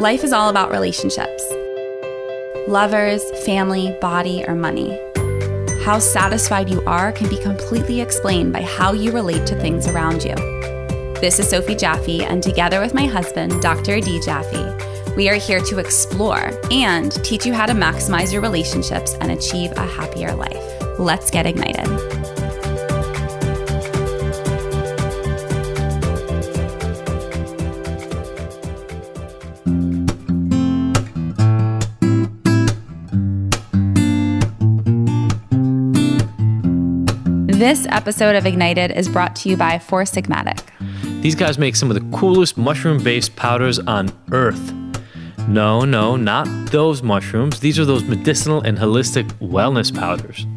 Life is all about relationships. Lovers, family, body, or money. How satisfied you are can be completely explained by how you relate to things around you. This is Sophie Jaffe, and together with my husband, Dr. D. Jaffe, we are here to explore and teach you how to maximize your relationships and achieve a happier life. Let's get ignited. This episode of Ignited is brought to you by Four Sigmatic. These guys make some of the coolest mushroom-based powders on earth. No, not those mushrooms. These are those medicinal and holistic wellness powders.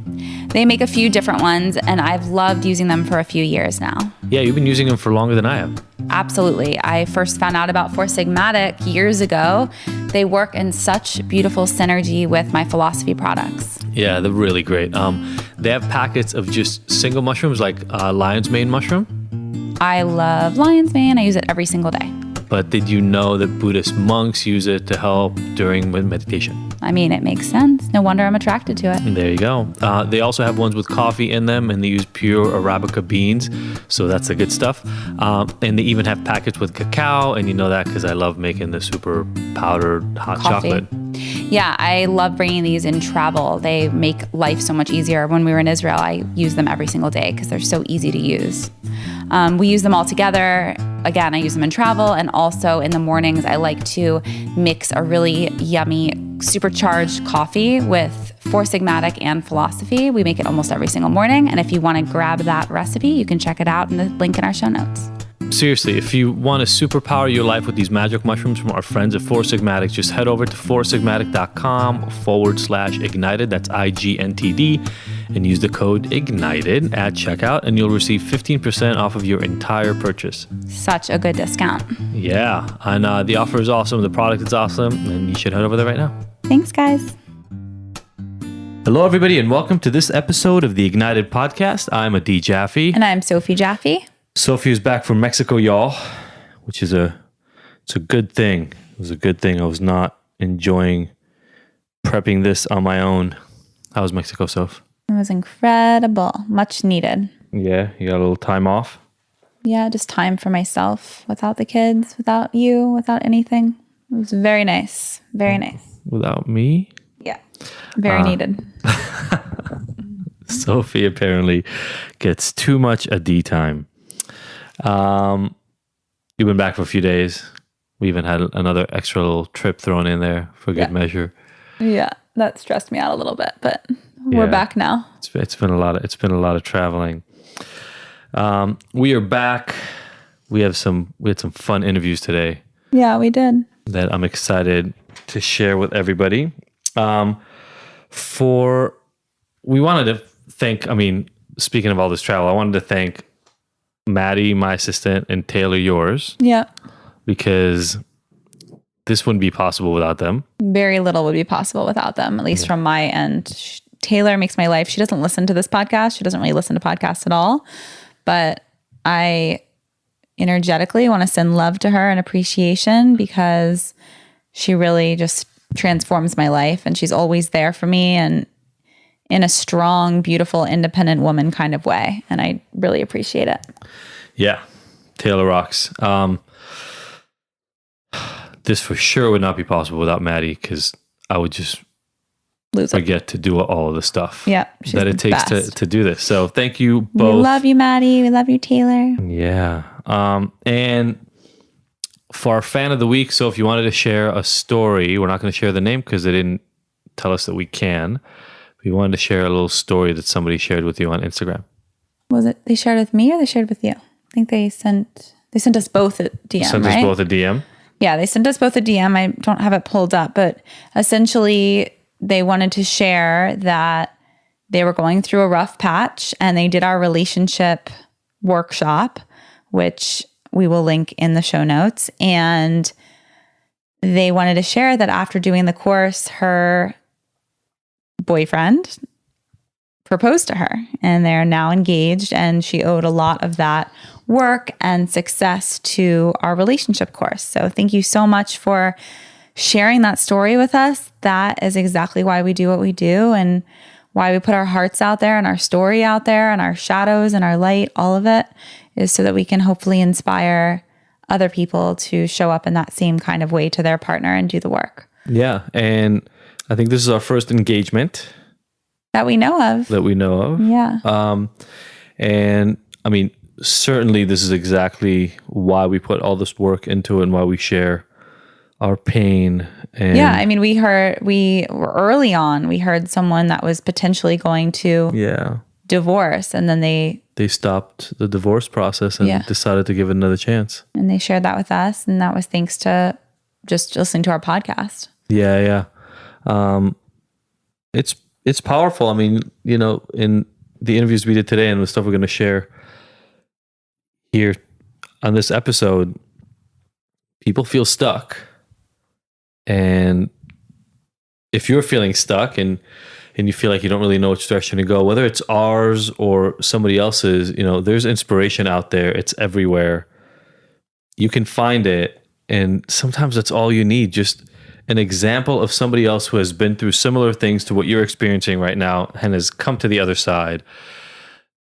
They make a few different ones, and I've loved using them for a few years now. Yeah, you've been using them for longer than I have. Absolutely. I first found out about Four Sigmatic years ago. They work in such beautiful synergy with my philosophy products. Yeah, they're really great. They have packets of just single mushrooms like lion's mane mushroom. I love lion's mane. I use it every single day. But did you know that Buddhist monks use it to help during meditation? I mean, it makes sense. No wonder I'm attracted to it. There you go. They also have ones with coffee in them, and they use pure Arabica beans, so that's the good stuff. And they even have packets with cacao, and you know that because I love making the super powdered hot chocolate. Yeah, I love bringing these in travel. They make life so much easier. When we were in Israel, I use them every single day because they're so easy to use. We use them all together. Again, I use them in travel, and also in the mornings, I like to mix a really yummy, supercharged coffee with Four Sigmatic and philosophy. We make it almost every single morning, and if you want to grab that recipe, you can check it out in the link in our show notes. Seriously, if you want to superpower your life with these magic mushrooms from our friends at Four Sigmatic, just head over to foursigmatic.com/ignited, that's IGNTD, and use the code IGNITED at checkout, and you'll receive 15% off of your entire purchase. Such a good discount. Yeah, and the offer is awesome, the product is awesome, and you should head over there right now. Thanks, guys. Hello, everybody, and welcome to this episode of the Ignited Podcast. I'm D. Jaffe. And I'm Sophie Jaffe. Sophie is back from Mexico, y'all, which is it's a good thing. It was a good thing. I was not enjoying prepping this on my own. How was Mexico, Soph? It was incredible. Much needed. Yeah, you got a little time off? Yeah, just time for myself without the kids, without you, without anything. It was very nice. Very nice. Without me? Yeah, very needed. Sophie apparently gets too much D time. You've been back for a few days. We even had another extra little trip thrown in there for good measure. Yeah, that stressed me out a little bit, but we're back now. It's been a lot of traveling. We are back. We had some fun interviews today. Yeah, we did. That I'm excited to share with everybody. We wanted to thank, speaking of all this travel, I wanted to thank Maddie, my assistant, and Taylor, yours. Yeah. Because this wouldn't be possible without them. Very little would be possible without them, at least from my end. Taylor makes my life. She doesn't listen to this podcast. She doesn't really listen to podcasts at all. But I energetically want to send love to her and appreciation because she really just transforms my life. And she's always there for me and in a strong, beautiful, independent woman kind of way. And I really appreciate it. Yeah. Taylor rocks. This for sure would not be possible without Maddie because I would just forget to do all of the stuff that it takes to do this. So thank you both. We love you, Maddie. We love you, Taylor. Yeah. And for our fan of the week, so if you wanted to share a story, we're not going to share the name because they didn't tell us that we can. We wanted to share a little story that somebody shared with you on Instagram. Was it they shared with me or they shared with you? I think they sent us both a DM, Sent us both a DM? Yeah, they sent us both a DM. I don't have it pulled up, but essentially they wanted to share that they were going through a rough patch and they did our relationship workshop, which we will link in the show notes. And they wanted to share that after doing the course, her boyfriend proposed to her and they're now engaged, and she owed a lot of that work and success to our relationship course. So thank you so much for sharing that story with us, that is exactly why we do what we do and why we put our hearts out there and our story out there and our shadows and our light, all of it is so that we can hopefully inspire other people to show up in that same kind of way to their partner and do the work. Yeah. And I think this is our first engagement that we know of. Yeah. And I mean, certainly this is exactly why we put all this work into it and why we share our pain. And yeah. I mean, we were early on, we heard someone that was potentially going to divorce, and then they stopped the divorce process and decided to give it another chance. And they shared that with us. And that was thanks to just listening to our podcast. Yeah. It's powerful. I mean, you know, in the interviews we did today and the stuff we're going to share here on this episode, people feel stuck. And if you're feeling stuck and you feel like you don't really know which direction to go, whether it's ours or somebody else's, you know, there's inspiration out there. It's everywhere. You can find it. And sometimes that's all you need. Just an example of somebody else who has been through similar things to what you're experiencing right now and has come to the other side.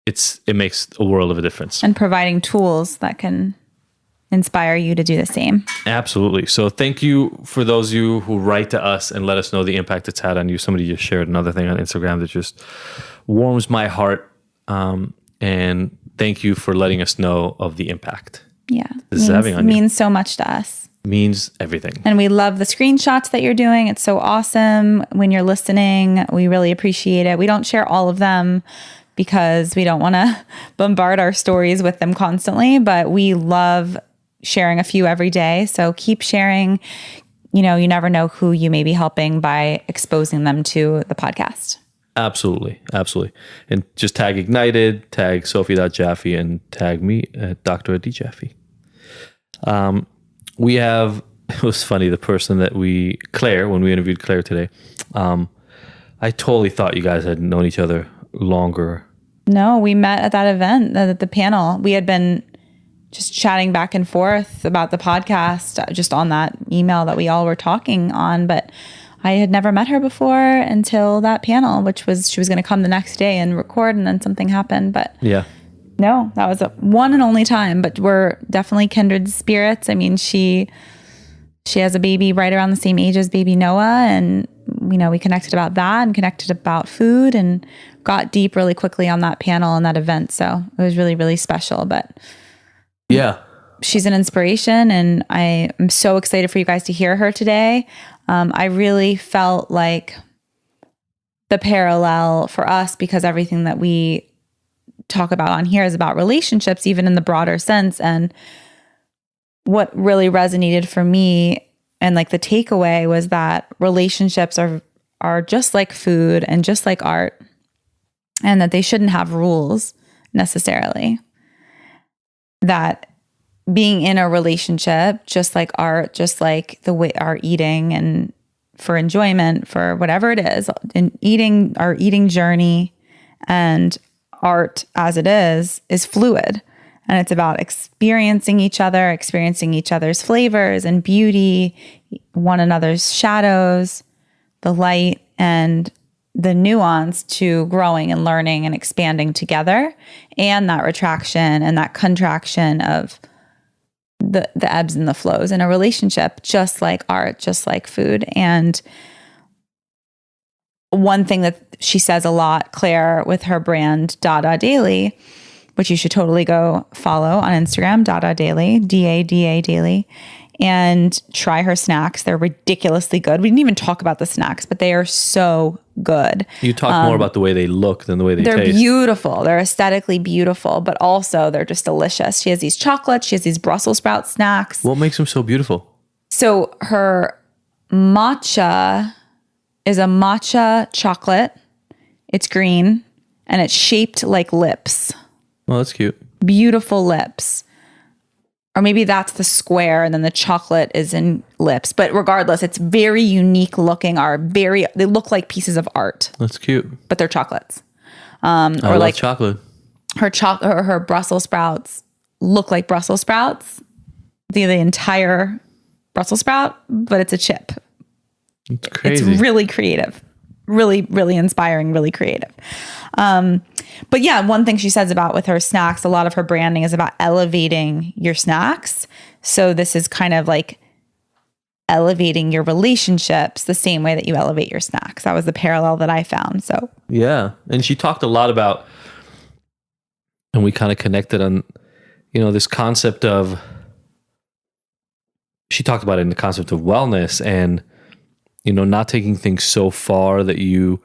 It makes a world of a difference. And providing tools that can inspire you to do the same. Absolutely. So thank you for those of you who write to us and let us know the impact it's had on you. Somebody just shared another thing on Instagram that just warms my heart. And thank you for letting us know of the impact. Yeah. This is having on you. Means so much to us. Means everything. And we love the screenshots that you're doing. It's so awesome when you're listening. We really appreciate it. We don't share all of them because we don't want to bombard our stories with them constantly, but we love sharing a few every day. So keep sharing. You know, you never know who you may be helping by exposing them to the podcast. Absolutely. And just tag Ignited, tag Sophie.Jaffe, and tag me at Dr. D. Jaffe. We have, it was funny, the person that Claire, when we interviewed Claire today, I totally thought you guys had known each other longer. No, we met at that event, at the panel. We had been just chatting back and forth about the podcast, just on that email that we all were talking on. But I had never met her before until that panel, which was, she was going to come the next day and record, and then something happened. But yeah. No, that was a one and only time, but we're definitely kindred spirits. I mean, she has a baby right around the same age as baby Noah, and you know, we connected about that and connected about food and got deep really quickly on that panel and that event. So it was really, really special. But yeah, she's an inspiration, and I am so excited for you guys to hear her today. I really felt like the parallel for us, because everything that we talk about on here is about relationships, even in the broader sense. And what really resonated for me and like the takeaway was that relationships are just like food and just like art, and that they shouldn't have rules necessarily. That being in a relationship, just like art, just like the way our eating and for enjoyment, for whatever it is, in our eating journey and art as it is fluid. And it's about experiencing each other's flavors and beauty, one another's shadows, the light and the nuance to growing and learning and expanding together, and that retraction and that contraction of the ebbs and the flows in a relationship, just like art, just like food. And one thing that she says a lot, Claire, with her brand DADA Daily, which you should totally go follow on Instagram, DADA Daily, DADA Daily, and try her snacks. They're ridiculously good. We didn't even talk about the snacks, but they are so good. You talk more about the way they look than the way they taste. They're beautiful. They're aesthetically beautiful, but also they're just delicious. She has these chocolates. She has these Brussels sprout snacks. What makes them so beautiful? So her matcha is a matcha chocolate. It's green and it's shaped like lips. Oh, that's cute. Beautiful lips. Or maybe that's the square and then the chocolate is in lips. But regardless, it's very unique looking they look like pieces of art. That's cute. But they're chocolates. I love chocolate. Her Brussels sprouts look like Brussels sprouts. The entire Brussels sprout, but it's a chip. It's crazy. It's really creative, really, really inspiring, really creative. But yeah, one thing she says about with her snacks, a lot of her branding is about elevating your snacks. So this is kind of like elevating your relationships the same way that you elevate your snacks. That was the parallel that I found. So yeah. And she talked a lot about, and we kind of connected on, this concept of, she talked about it in the concept of wellness and, not taking things so far that you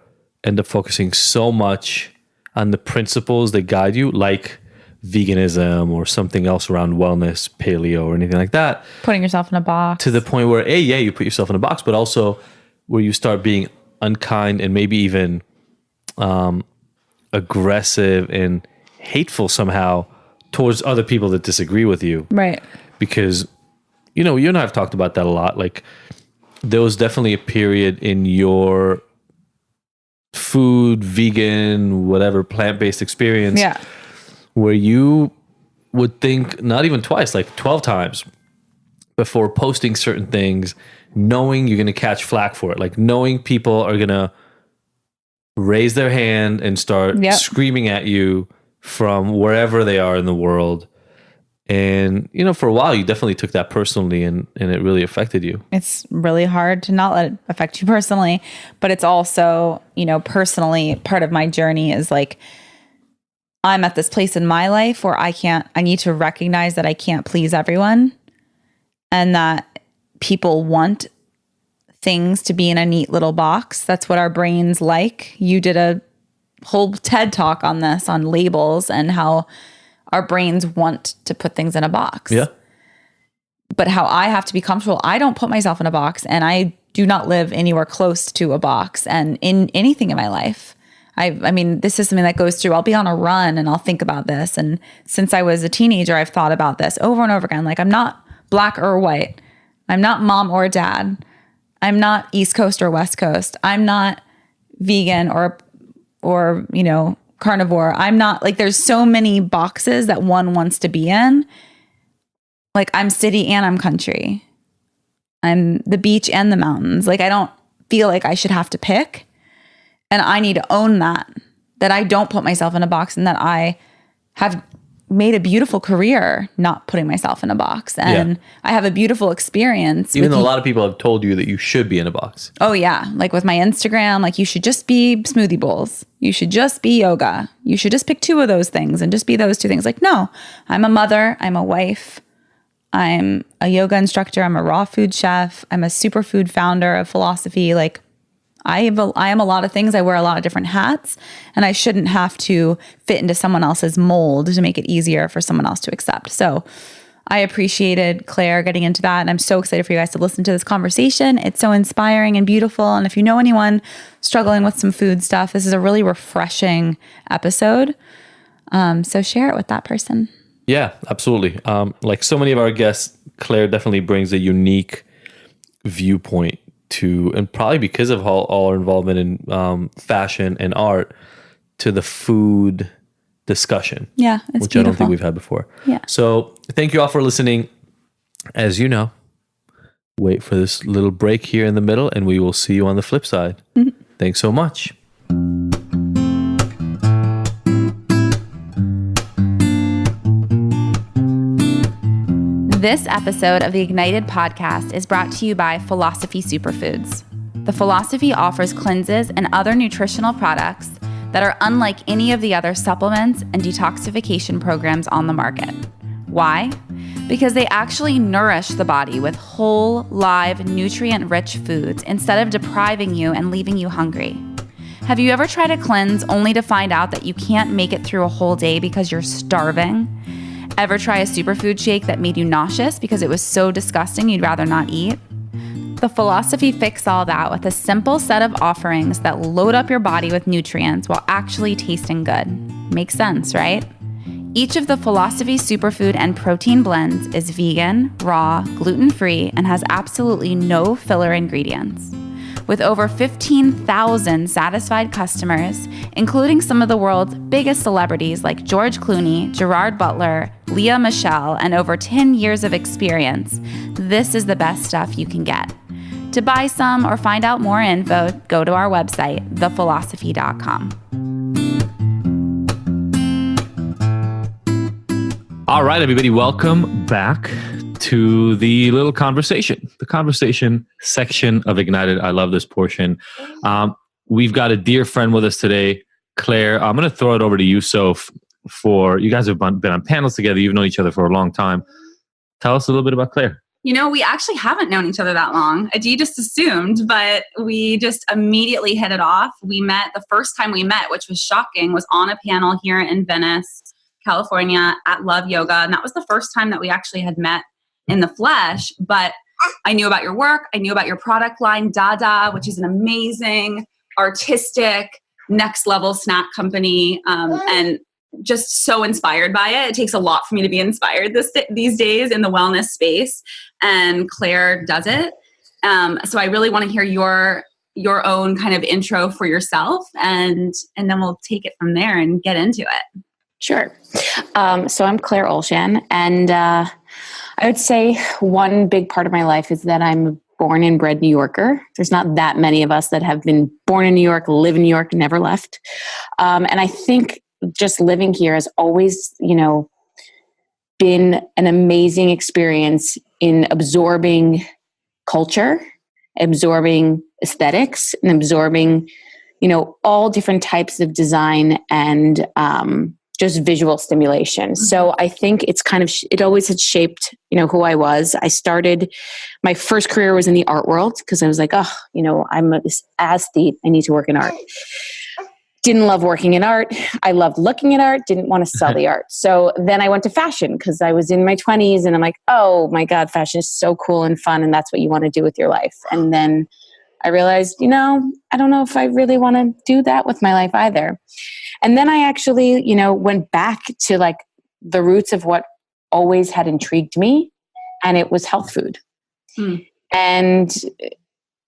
end up focusing so much on the principles that guide you, like veganism or something else around wellness, paleo or anything like that. Putting yourself in a box. To the point where, you put yourself in a box, but also where you start being unkind and maybe even aggressive and hateful somehow towards other people that disagree with you. Right. Because, you and I have talked about that a lot. Like, there was definitely a period in your food, vegan, whatever, plant-based experience where you would think not even twice, like 12 times before posting certain things, knowing you're going to catch flack for it, like knowing people are going to raise their hand and start screaming at you from wherever they are in the world. And, for a while, you definitely took that personally and it really affected you. It's really hard to not let it affect you personally. But it's also, personally, part of my journey is like, I'm at this place in my life where I need to recognize that I can't please everyone and that people want things to be in a neat little box. That's what our brains like. You did a whole TED talk on this, on labels and how our brains want to put things in a box. Yeah. But how I have to be comfortable, I don't put myself in a box and I do not live anywhere close to a box and in anything in my life. I mean, this is something that goes through. I'll be on a run and I'll think about this. And since I was a teenager, I've thought about this over and over again. Like, I'm not black or white. I'm not mom or dad. I'm not East Coast or West Coast. I'm not vegan or carnivore. I'm not, like, there's so many boxes that one wants to be in. Like, I'm city and I'm country. I'm the beach and the mountains. Like, I don't feel like I should have to pick. And I need to own that I don't put myself in a box and that I have made a beautiful career not putting myself in a box. And I have a beautiful experience. Even though a lot of people have told you that you should be in a box. Oh yeah. Like with my Instagram, like, you should just be smoothie bowls. You should just be yoga. You should just pick 2 of those things and just be those 2 things. Like, no, I'm a mother. I'm a wife. I'm a yoga instructor. I'm a raw food chef. I'm a superfood founder of Philosophy. Like, I am a lot of things. I wear a lot of different hats, and I shouldn't have to fit into someone else's mold to make it easier for someone else to accept. So I appreciated Claire getting into that, and I'm so excited for you guys to listen to this conversation. It's so inspiring and beautiful. And if you know anyone struggling with some food stuff, this is a really refreshing episode. So share it with that person. Yeah, absolutely. Like so many of our guests, Claire definitely brings a unique viewpoint to, and probably because of all our involvement in fashion and art, to the food discussion. Yeah, it's which beautiful. I don't think we've had before. Yeah. So thank you all for listening. As you know, wait for this little break here in the middle, and we will see you on the flip side. Mm-hmm. Thanks so much. This episode of the Ignited podcast is brought to you by Philosophy Superfoods. The Philosophy offers cleanses and other nutritional products that are unlike any of the other supplements and detoxification programs on the market. Why? Because they actually nourish the body with whole, live, nutrient-rich foods instead of depriving you and leaving you hungry. Have you ever tried a cleanse only to find out that you can't make it through a whole day because you're starving? Ever try a superfood shake that made you nauseous because it was so disgusting you'd rather not eat? The Philosophy fix all that with a simple set of offerings that load up your body with nutrients while actually tasting good. Makes sense, right? Each of the Philosophy superfood and protein blends is vegan, raw, gluten-free, and has absolutely no filler ingredients. With over 15,000 satisfied customers, including some of the world's biggest celebrities like George Clooney, Gerard Butler, Lea Michele, and over 10 years of experience, this is the best stuff you can get. To buy some or find out more info, go to our website, thephilosophy.com. All right, everybody, welcome back to the little conversation, the conversation section of Ignited. I love this portion. We've got a dear friend with us today, Claire. I'm going to throw it over to you, Soph, you guys have been on panels together. You've known each other for a long time. Tell us a little bit about Claire. We actually haven't known each other that long. You just assumed, but we just immediately hit it off. The first time we met, which was shocking, was on a panel here in Venice, California at Love Yoga. And that was the first time that we actually had met in the flesh. But I knew about your work. I knew about your product line, DADA, which is an amazing, artistic, next level snack company. And just so inspired by it. It takes a lot for me to be inspired these days in the wellness space. And Claire does it. So I really want to hear your own kind of intro for yourself. And then we'll take it from there and get into it. Sure. So I'm Claire Olshan. And I would say one big part of my life is that I'm a born and bred New Yorker. There's not that many of us that have been born in New York, live in New York, never left. And I think just living here has always, been an amazing experience in absorbing culture, absorbing aesthetics, and absorbing, all different types of design and just visual stimulation. Mm-hmm. So I think it's it always had shaped, who I was. My first career was in the art world because I was like, I'm this aesthete. I need to work in art. Didn't love working in art. I loved looking at art, didn't want to sell the art. So then I went to fashion because I was in my 20s and I'm like, oh my God, fashion is so cool and fun and that's what you want to do with your life. And then I realized, I don't know if I really want to do that with my life either. And then I actually, went back to like the roots of what always had intrigued me, and it was health food. And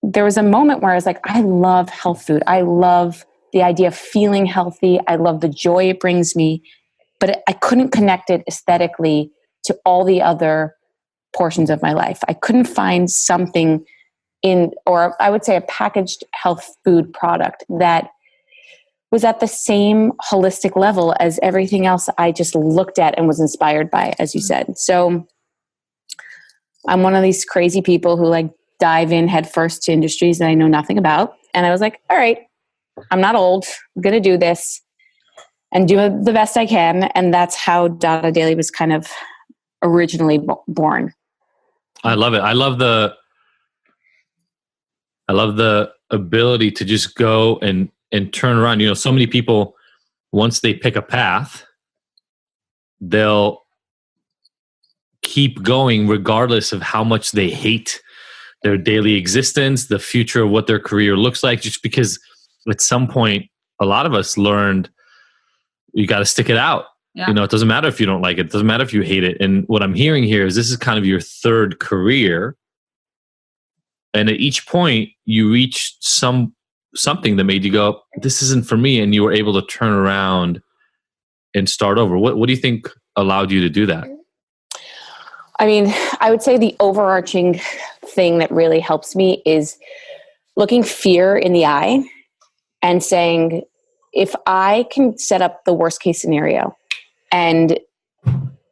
there was a moment where I was like, I love health food. I love the idea of feeling healthy. I love the joy it brings me, but I couldn't connect it aesthetically to all the other portions of my life. I couldn't find something or I would say a packaged health food product that was at the same holistic level as everything else I just looked at and was inspired by, as you said. So I'm one of these crazy people who like dive in headfirst to industries that I know nothing about. And I was like, all right, I'm not old. I'm going to do this and do the best I can. And that's how DADA Daily was kind of originally born. I love it. I love the ability to just go and turn around. So many people, once they pick a path, they'll keep going regardless of how much they hate their daily existence, the future of what their career looks like, just because at some point, a lot of us learned you got to stick it out. Yeah. It doesn't matter if you don't like it. It doesn't matter if you hate it. And what I'm hearing here is this is kind of your third career. And at each point you reached something that made you go, this isn't for me. And you were able to turn around and start over. What do you think allowed you to do that? I mean, I would say the overarching thing that really helps me is looking fear in the eye and saying, if I can set up the worst case scenario and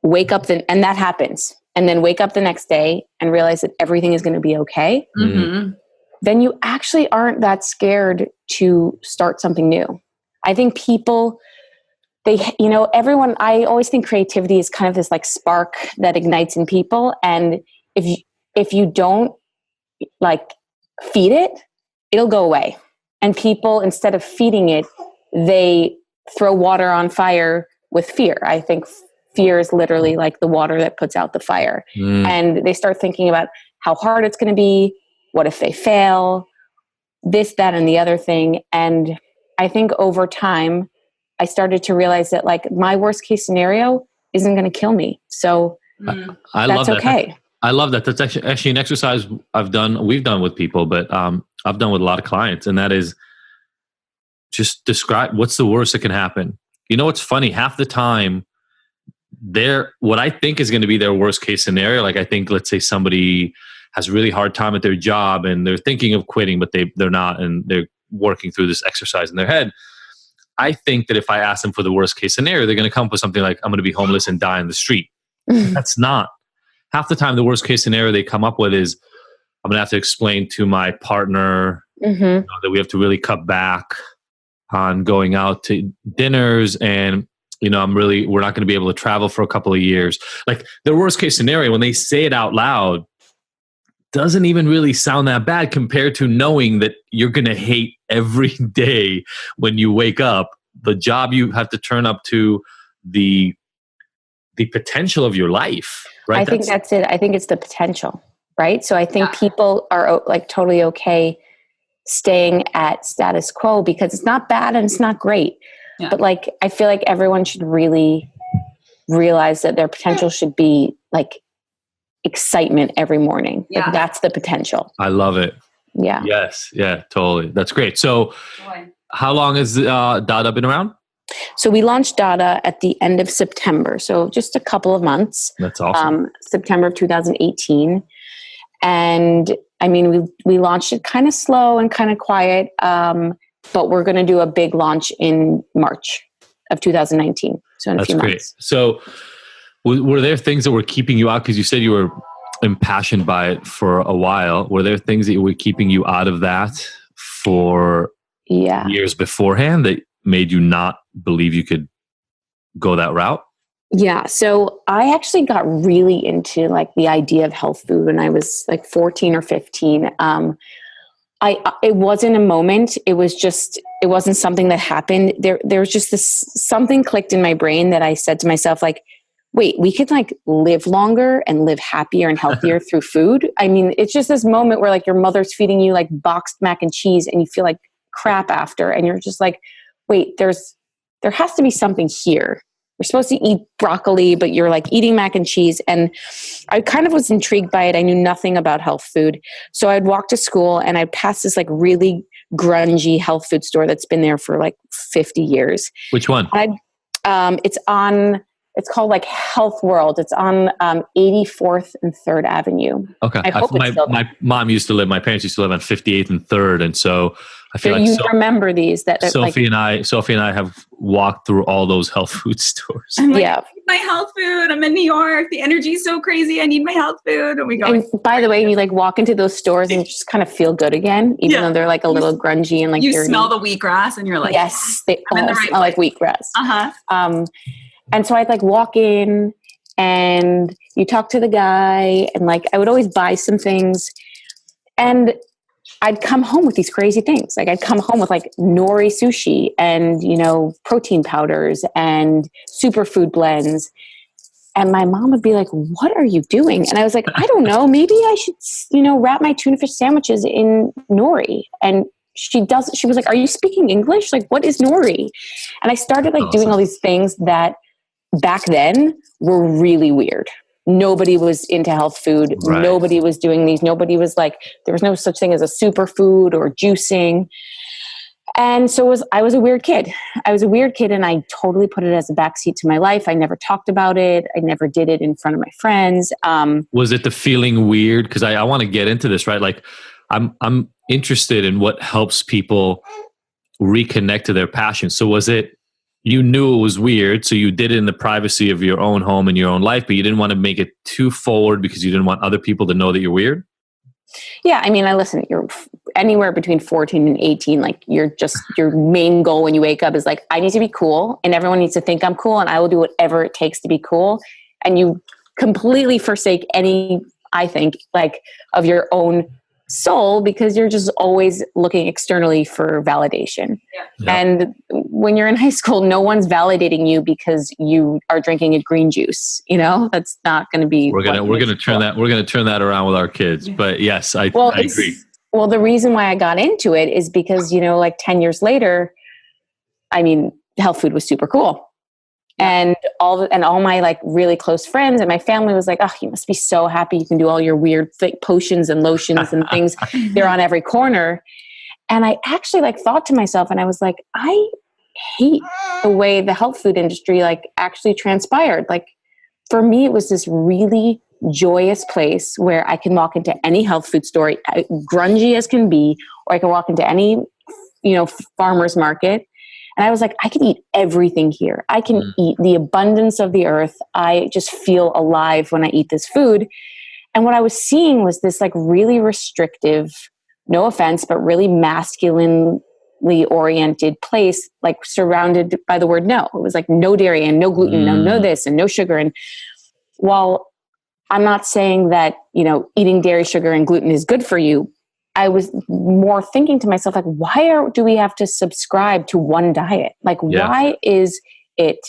wake up, and that happens, and then wake up the next day and realize that everything is going to be okay, then you actually aren't that scared to start something new. I think people, everyone, I always think creativity is kind of this like spark that ignites in people. And if you don't like feed it, it'll go away. And people, instead of feeding it, they throw water on fire with fear. I think fear is literally like the water that puts out the fire. And they start thinking about how hard it's going to be. What if they fail? This, that, and the other thing. And I think over time, I started to realize that like my worst case scenario isn't going to kill me. So I that's love that. okay. I love that. That's actually an exercise we've done with people, but I've done with a lot of clients, and that is just describe what's the worst that can happen. What's funny? Half the time, what I think is going to be their worst case scenario, like I think, let's say somebody has a really hard time at their job and they're thinking of quitting, but they're not, and they're working through this exercise in their head. I think that if I ask them for the worst case scenario, they're going to come up with something like, I'm going to be homeless and die in the street. That's not. Half the time, the worst case scenario they come up with is, I'm going to have to explain to my partner that we have to really cut back on going out to dinners, and we're not going to be able to travel for a couple of years. Like, the worst case scenario, when they say it out loud, doesn't even really sound that bad compared to knowing that you're going to hate every day when you wake up, the job you have to turn up to, the potential of your life, right? I think that's it. I think it's the potential, right? So I think people are like totally okay staying at status quo because it's not bad and it's not great. Yeah. But like, I feel like everyone should really realize that their potential should be like excitement every morning. Yeah. Like, that's the potential. I love it. Yeah. Yes. Yeah, totally. That's great. So how long has DADA been around? So we launched DADA at the end of September. So just a couple of months. That's awesome. September of 2018. And I mean, we launched it kind of slow and kind of quiet. But we're going to do a big launch in March of 2019. So in a few months. So were there things that were keeping you out? Because you said you were impassioned by it for a while. Were there things that were keeping you out of that for years beforehand that made you not believe you could go that route? Yeah. So I actually got really into like the idea of health food when I was like 14 or 15. It wasn't a moment. It wasn't something that happened. There was just something clicked in my brain that I said to myself, like, wait, we could like live longer and live happier and healthier through food. I mean, it's just this moment where like your mother's feeding you like boxed mac and cheese and you feel like crap after. And you're just like, wait, there has to be something here. You're supposed to eat broccoli, but you're like eating mac and cheese. And I kind of was intrigued by it. I knew nothing about health food. So I'd walk to school and I'd pass this like really grungy health food store that's been there for like 50 years. Which one? It's called like Health World. It's on 84th and 3rd Avenue. Okay. I hope my parents used to live on 58th and 3rd. And so I feel like you remember these that Sophie and I have walked through all those health food stores. I'm like, I need my health food. I'm in New York. The energy is so crazy. I need my health food. And we go. And by the way, you like walk into those stores and you just kind of feel good again, even though they're like a little grungy and like you dirty. Smell the wheatgrass and you're like, yes, they all smell like wheatgrass. Uh-huh. And so I'd like walk in and you talk to the guy and like I would always buy some things and I'd come home with these crazy things. Like I'd come home with like nori sushi and, protein powders and superfood blends. And my mom would be like, what are you doing? And I was like, I don't know. Maybe I should, wrap my tuna fish sandwiches in nori. And she was like, are you speaking English? Like, what is nori? And I started like doing all these things that back then were really weird. Nobody was into health food. Right. Nobody was doing these. Nobody was like, there was no such thing as a superfood or juicing. And so I was a weird kid. And I totally put it as a backseat to my life. I never talked about it. I never did it in front of my friends. Was it the feeling weird? Because I want to get into this, right? Like I'm interested in what helps people reconnect to their passion. So was it, you knew it was weird, so you did it in the privacy of your own home and your own life, but you didn't want to make it too forward because you didn't want other people to know that you're weird? Yeah, I mean, you're anywhere between 14 and 18, like your main goal when you wake up is like, I need to be cool and everyone needs to think I'm cool and I will do whatever it takes to be cool. And you completely forsake any, I think, like of your own soul because you're just always looking externally for validation. Yeah. And when you're in high school, no one's validating you because you are drinking a green juice. That's not going to be. We're gonna turn that around with our kids. But yes, I agree. Well, the reason why I got into it is because like 10 years later, I mean, health food was super cool. And all my like really close friends and my family was like, oh, you must be so happy you can do all your weird potions and lotions and things. They're on every corner. And I actually like thought to myself and I was like, I hate the way the health food industry like actually transpired. Like for me, it was this really joyous place where I can walk into any health food store, grungy as can be, or I can walk into any, farmer's market. And I was like, I can eat everything here. I can eat the abundance of the earth. I just feel alive when I eat this food. And what I was seeing was this like really restrictive, no offense, but really masculinely oriented place, like surrounded by the word no. It was like no dairy and no gluten, no this and no sugar. And while I'm not saying that, eating dairy, sugar, and gluten is good for you, I was more thinking to myself, like, do we have to subscribe to one diet? Like, why is it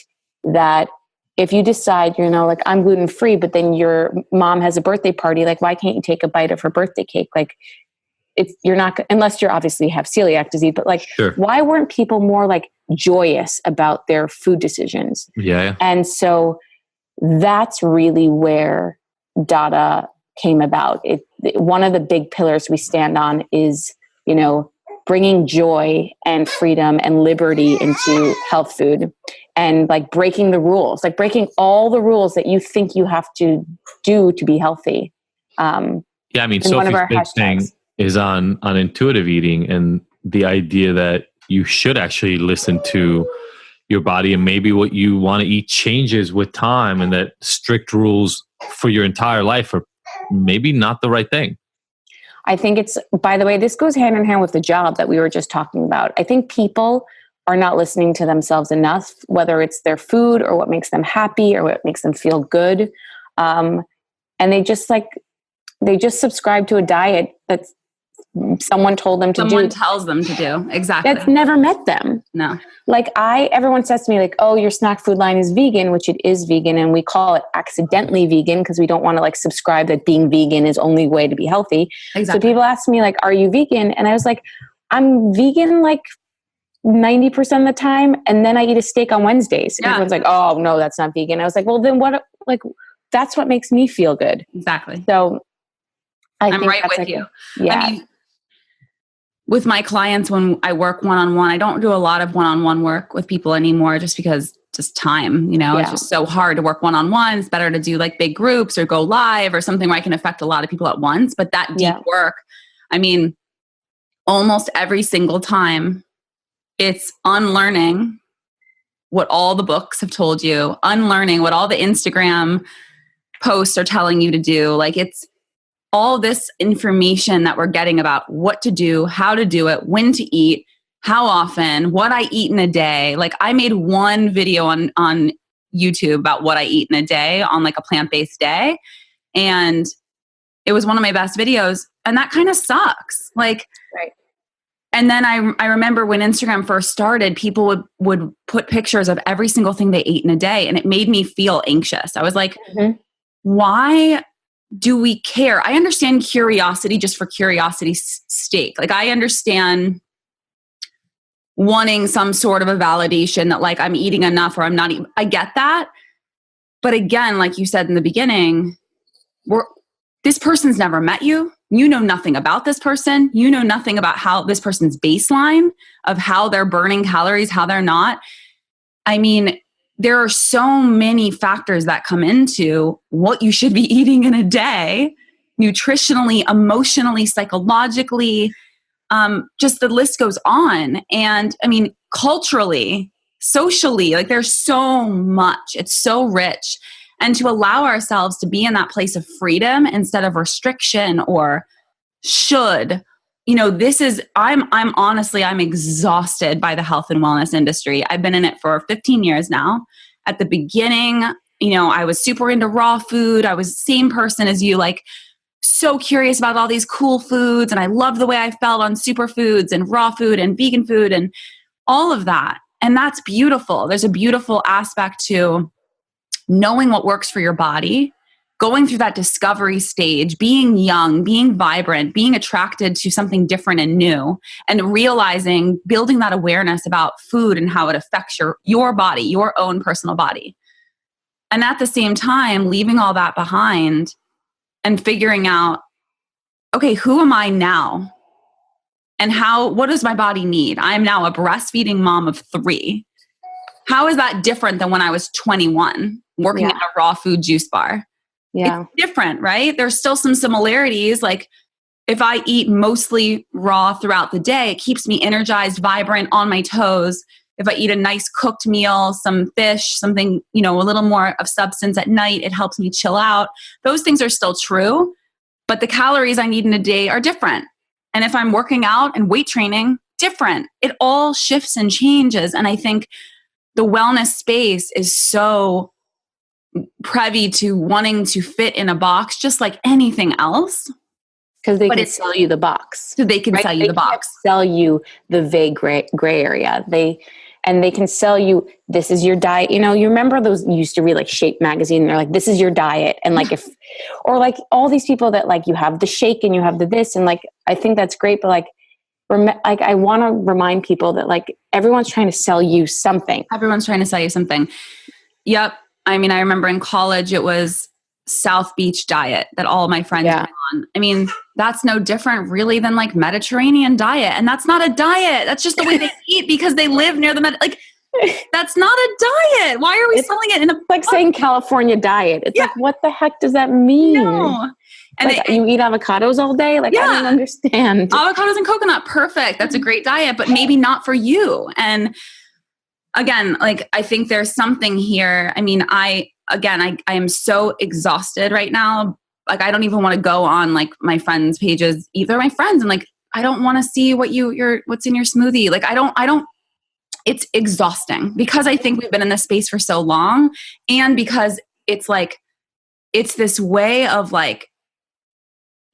that if you decide, like I'm gluten free, but then your mom has a birthday party, like, why can't you take a bite of her birthday cake? Like, you're not, unless you're obviously have celiac disease, but like, why weren't people more like joyous about their food decisions? Yeah. And so that's really where DADA came about. One of the big pillars we stand on is, bringing joy and freedom and liberty into health food, and like breaking the rules, like breaking all the rules that you think you have to do to be healthy. Sophie's big thing is on intuitive eating, and the idea that you should actually listen to your body, and maybe what you want to eat changes with time, and that strict rules for your entire life are maybe not the right thing. I think by the way, this goes hand in hand with the job that we were just talking about. I think people are not listening to themselves enough, whether it's their food or what makes them happy or what makes them feel good. And they just subscribe to a diet that's someone told them to do. Someone tells them to do. Exactly. That's never met them. No. Like everyone says to me like, oh, your snack food line is vegan, which it is vegan. And we call it accidentally vegan because we don't want to like subscribe that being vegan is only way to be healthy. Exactly. So people ask me like, are you vegan? And I was like, I'm vegan like 90% of the time. And then I eat a steak on Wednesdays. And everyone's like, oh no, that's not vegan. I was like, well then what, like, that's what makes me feel good. Exactly. So I'm right with you. Yeah. I mean, with my clients, when I work one-on-one, I don't do a lot of one-on-one work with people anymore just because time, it's just so hard to work one-on-one. It's better to do like big groups or go live or something where I can affect a lot of people at once. But that deep work, I mean, almost every single time it's unlearning what all the books have told you, unlearning what all the Instagram posts are telling you to do. Like it's all this information that we're getting about what to do, how to do it, when to eat, how often, what I eat in a day. Like I made one video on YouTube about what I eat in a day on like a plant-based day. And it was one of my best videos. And that kind of sucks. Like, right. And then I remember when Instagram first started, people would put pictures of every single thing they ate in a day. And it made me feel anxious. I was like, why do we care? I understand curiosity just for curiosity's sake. Like I understand wanting some sort of a validation that like I'm eating enough or I'm not eating. I get that. But again, like you said in the beginning, this person's never met you. You know nothing about this person. You know nothing about how this person's baseline of how they're burning calories, how they're not. I mean, there are so many factors that come into what you should be eating in a day, nutritionally, emotionally, psychologically, just the list goes on. And I mean, culturally, socially, like there's so much, it's so rich. And to allow ourselves to be in that place of freedom instead of restriction or should, I'm honestly exhausted by the health and wellness industry. I've been in it for 15 years now. At the beginning, I was super into raw food. I was the same person as you, like so curious about all these cool foods. And I loved the way I felt on superfoods and raw food and vegan food and all of that. And that's beautiful. There's a beautiful aspect to knowing what works for your body, going through that discovery stage, being young, being vibrant, being attracted to something different and new, and realizing, building that awareness about food and how it affects your body, your own personal body. And at the same time, leaving all that behind and figuring out, okay, who am I now? And what does my body need? I am now a breastfeeding mom of 3. How is that different than when I was 21, working at a raw food juice bar? Yeah. It's different, right? There's still some similarities. Like if I eat mostly raw throughout the day, it keeps me energized, vibrant, on my toes. If I eat a nice cooked meal, some fish, something, a little more of substance at night, it helps me chill out. Those things are still true, but the calories I need in a day are different. And if I'm working out and weight training, different. It all shifts and changes. And I think the wellness space is so privy to wanting to fit in a box, just like anything else. Because they can sell you the box. So they can right? sell you the box. Sell you the vague gray area. They can sell you, this is your diet. You remember those, you used to read like Shape magazine, and they're like, this is your diet. And like or like all these people that like, you have the shake and you have the this. And like, I think that's great. But like I want to remind people that like, everyone's trying to sell you something. Everyone's trying to sell you something. Yep. I mean, I remember in college, it was South Beach diet that all of my friends went on. I mean, that's no different really than like Mediterranean diet. And that's not a diet. That's just the way they eat because they live near the like, that's not a diet. Why are we selling it in a like saying California diet? It's like, what the heck does that mean? No. And like, you eat avocados all day? Like, I don't understand. Avocados and coconut, perfect. That's a great diet, but maybe not for you. And again, like, I think there's something here. I mean, I am so exhausted right now. Like, I don't even want to go on like my friends' pages, either my friends. And like, I don't want to see what's in your smoothie. Like, I don't, it's exhausting because I think we've been in this space for so long. And because it's like, it's this way of like,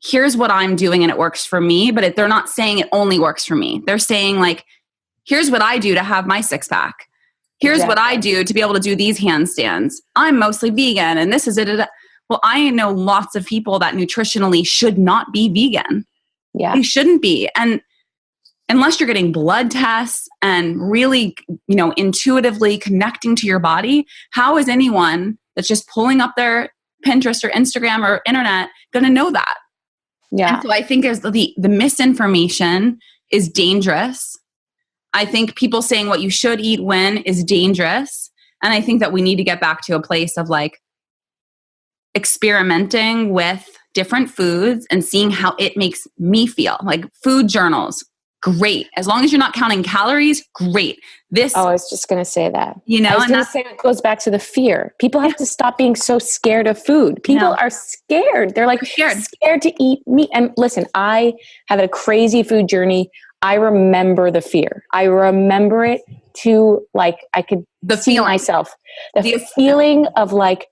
here's what I'm doing and it works for me, but they're not saying it only works for me. They're saying like, here's what I do to have my six pack. Here's what I do to be able to do these handstands. I'm mostly vegan and this is it. Well, I know lots of people that nutritionally should not be vegan. Yeah. They shouldn't be. And unless you're getting blood tests and really, intuitively connecting to your body, how is anyone that's just pulling up their Pinterest or Instagram or internet going to know that? Yeah. And so I think there's the misinformation is dangerous. I think people saying what you should eat when is dangerous. And I think that we need to get back to a place of like experimenting with different foods and seeing how it makes me feel. Like food journals, great. As long as you're not counting calories, great. I was just going to say that. I was going to say it goes back to the fear. People have to stop being so scared of food. People are scared. They're like scared to eat meat. And listen, I have a crazy food journey. I remember the fear. I remember it to like, I could see myself. The feeling of like,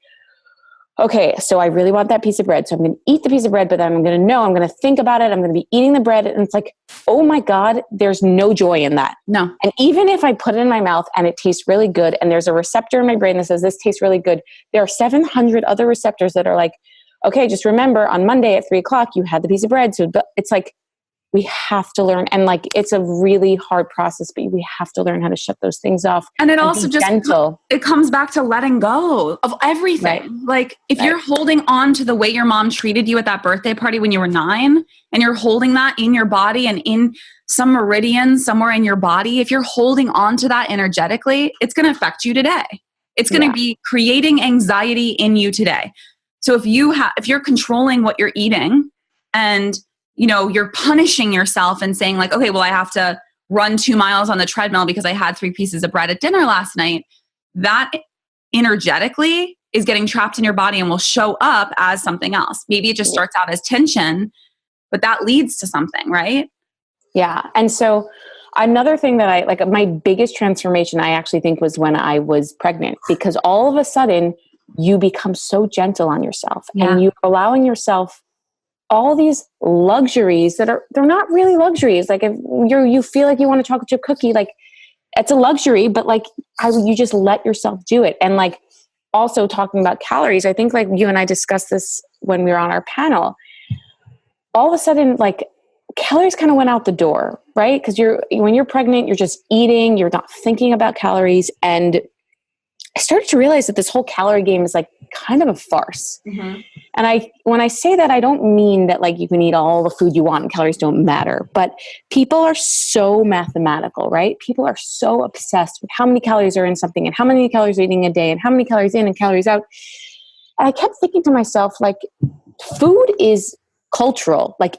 okay, so I really want that piece of bread. So I'm going to eat the piece of bread, but then I'm going to think about it. I'm going to be eating the bread. And it's like, oh my God, there's no joy in that. No. And even if I put it in my mouth and it tastes really good, and there's a receptor in my brain that says this tastes really good, there are 700 other receptors that are like, okay, just remember on Monday at 3:00, you had the piece of bread. So it's like, we have to learn. And like, it's a really hard process, but we have to learn how to shut those things off. And it also just, gentle. It comes back to letting go of everything. Right. Like if you're holding on to the way your mom treated you at that birthday party when you were 9, and you're holding that in your body and in some meridian somewhere in your body, if you're holding on to that energetically, it's going to affect you today. It's going to be creating anxiety in you today. So if you're controlling what you're eating and you're punishing yourself and saying like, okay, well, I have to run 2 miles on the treadmill because I had 3 pieces of bread at dinner last night. That energetically is getting trapped in your body and will show up as something else. Maybe it just starts out as tension, but that leads to something, right? Yeah. And so another thing that I like, my biggest transformation, I actually think was when I was pregnant, because all of a sudden you become so gentle on yourself and you're allowing yourself all these luxuries they're not really luxuries. Like if you feel like you want a chocolate chip cookie, like it's a luxury, but like you just let yourself do it. And like also talking about calories, I think like you and I discussed this when we were on our panel. All of a sudden, like calories kind of went out the door, right? Because when you're pregnant, you're just eating, you're not thinking about calories. And I started to realize that this whole calorie game is like kind of a farce. Mm-hmm. And when I say that, I don't mean that like you can eat all the food you want and calories don't matter, but people are so mathematical, right? People are so obsessed with how many calories are in something and how many calories are eating a day and how many calories in and calories out. And I kept thinking to myself, like, food is cultural, like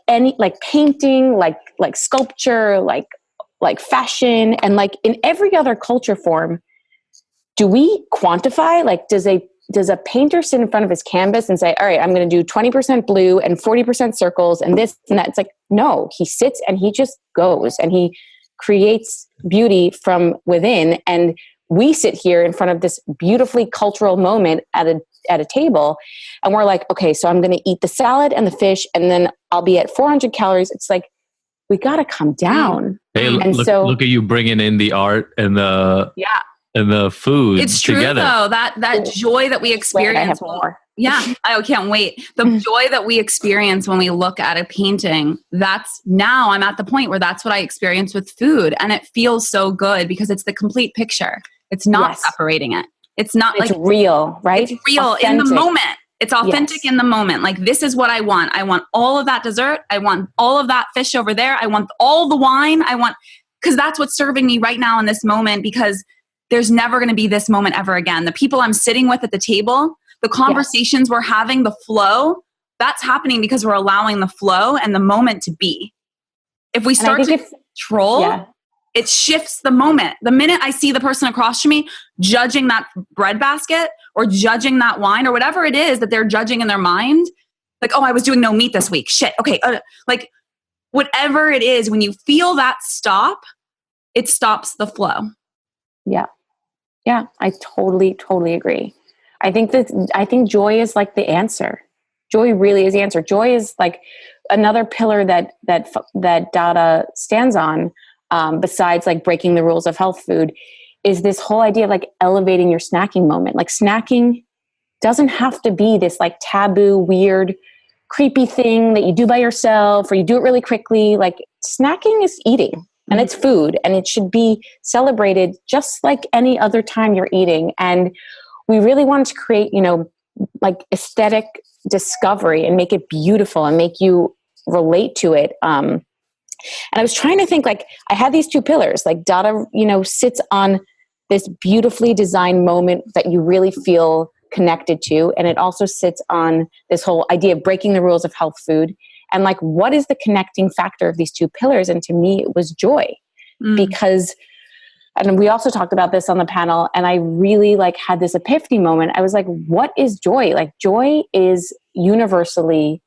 painting, like sculpture, like fashion, and like in every other culture form. Do we quantify? Like, does a painter sit in front of his canvas and say, all right, I'm going to do 20% blue and 40% circles and this and that? It's like, no, he sits and he just goes and he creates beauty from within. And we sit here in front of this beautifully cultural moment at a table, and we're like, okay, so I'm going to eat the salad and the fish, and then I'll be at 400 calories. It's like, we got to come down. Hey, and look at you bringing in the art and the food. It's true together. though, that joy that we experience. I have more. Yeah, I can't wait. The joy that we experience when we look at a painting, now I'm at the point where that's what I experience with food. And it feels so good because it's the complete picture. It's not separating it. It's real, right? It's real authentic. In the moment. It's authentic in the moment. Like, this is what I want. I want all of that dessert. I want all of that fish over there. I want all the wine. Because that's what's serving me right now in this moment, because there's never going to be this moment ever again. The people I'm sitting with at the table, the conversations we're having, the flow, that's happening because we're allowing the flow and the moment to be. If we start to control, it shifts the moment. The minute I see the person across from me judging that bread basket or judging that wine or whatever it is that they're judging in their mind, like, oh, I was doing no meat this week. Shit. Okay. Like, whatever it is, when you feel that stop, it stops the flow. Yeah. Yeah. I totally agree. I think joy is like the answer. Joy really is the answer. Joy is like another pillar that DADA stands on. Besides like breaking the rules of health food, is this whole idea of like elevating your snacking moment. Like, snacking doesn't have to be this like taboo, weird, creepy thing that you do by yourself or you do it really quickly. Like, snacking is eating and it's food, and it should be celebrated just like any other time you're eating. And we really wanted to create, like aesthetic discovery and make it beautiful and make you relate to it. And I was trying to think, like, I had these two pillars, like DADA, sits on this beautifully designed moment that you really feel connected to. And it also sits on this whole idea of breaking the rules of health food. And like, what is the connecting factor of these two pillars? And to me, it was joy. Because, and we also talked about this on the panel, and I really like had this epiphany moment. I was like, what is joy? Like, joy is universally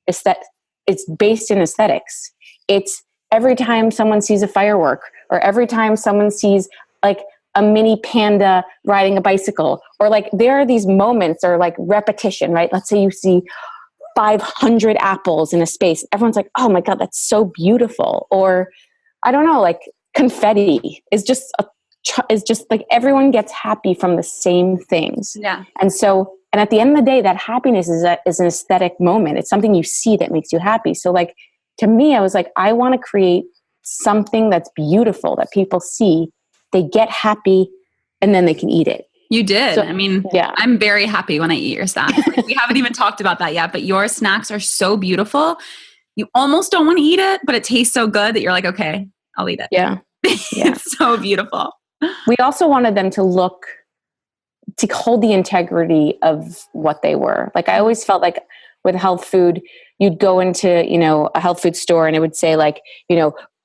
it's based in aesthetics. It's every time someone sees a firework, or every time someone sees like a mini panda riding a bicycle, or like there are these moments, or like repetition, right? Let's say you see 500 apples in a space. Everyone's like, oh my God, that's so beautiful. Or I don't know, like confetti is just like everyone gets happy from the same things. Yeah. And at the end of the day, that happiness is an aesthetic moment. It's something you see that makes you happy. So like, to me, I was like, I want to create something that's beautiful that people see, they get happy, and then they can eat it. You did. So, I'm very happy when I eat your snacks. Like, we haven't even talked about that yet, but your snacks are so beautiful. You almost don't want to eat it, but it tastes so good that you're like, okay, I'll eat it. Yeah. It's so beautiful. We also wanted them to hold the integrity of what they were. Like, I always felt like with health food, you'd go into, a health food store and it would say like,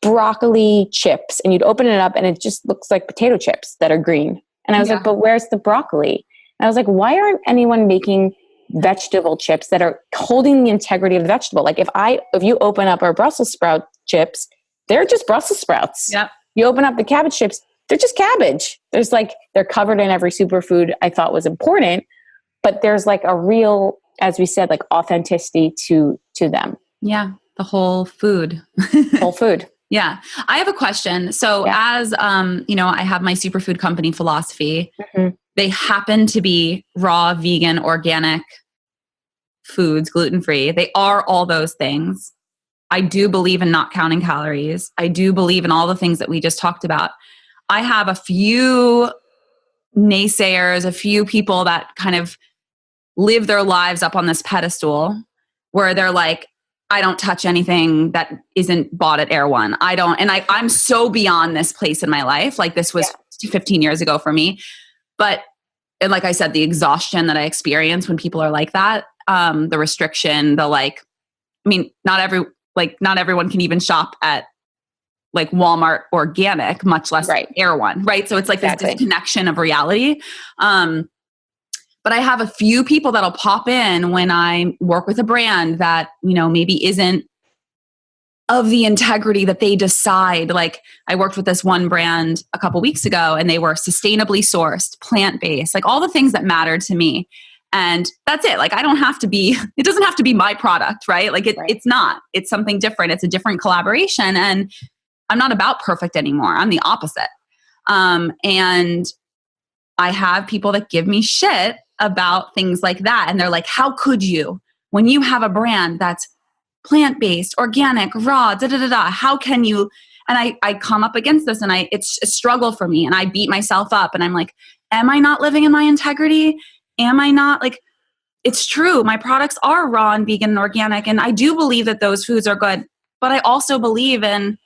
broccoli chips, and you'd open it up and it just looks like potato chips that are green. And I was like, but where's the broccoli? And I was like, why aren't anyone making vegetable chips that are holding the integrity of the vegetable? Like, if you open up our Brussels sprout chips, they're just Brussels sprouts. Yep. You open up the cabbage chips, they're just cabbage. They're covered in every superfood I thought was important, but there's like a real, as we said, like authenticity to them. Yeah. The whole food. Whole food. Yeah. I have a question. So as, I have my superfood company, Philosophy. Mm-hmm. They happen to be raw, vegan, organic foods, gluten-free. They are all those things. I do believe in not counting calories. I do believe in all the things that we just talked about. I have a few naysayers, a few people that kind of live their lives up on this pedestal where they're like, I don't touch anything that isn't bought at Air One. I'm so beyond this place in my life. Like, this was 15 years ago for me. But and like I said, the exhaustion that I experience when people are like that, the restriction, the like, I mean, not everyone can even shop at like Walmart organic, much less Erewhon, right? So it's like this disconnection of reality. But I have a few people that'll pop in when I work with a brand that, you know, maybe isn't of the integrity that they decide. Like I worked with this one brand a couple weeks ago and they were sustainably sourced, plant-based, like all the things that mattered to me. And that's it. Like I don't have to be, it doesn't have to be my product, right? Like it's not, it's something different. It's a different collaboration. And I'm not about perfect anymore. I'm the opposite. And I have people that give me shit about things like that. And they're like, how could you, when you have a brand that's plant-based, organic, raw, how can you? And I come up against this and it's a struggle for me and I beat myself up and I'm like, am I not living in my integrity? Am I not like, it's true. My products are raw and vegan and organic. And I do believe that those foods are good, but I also believe in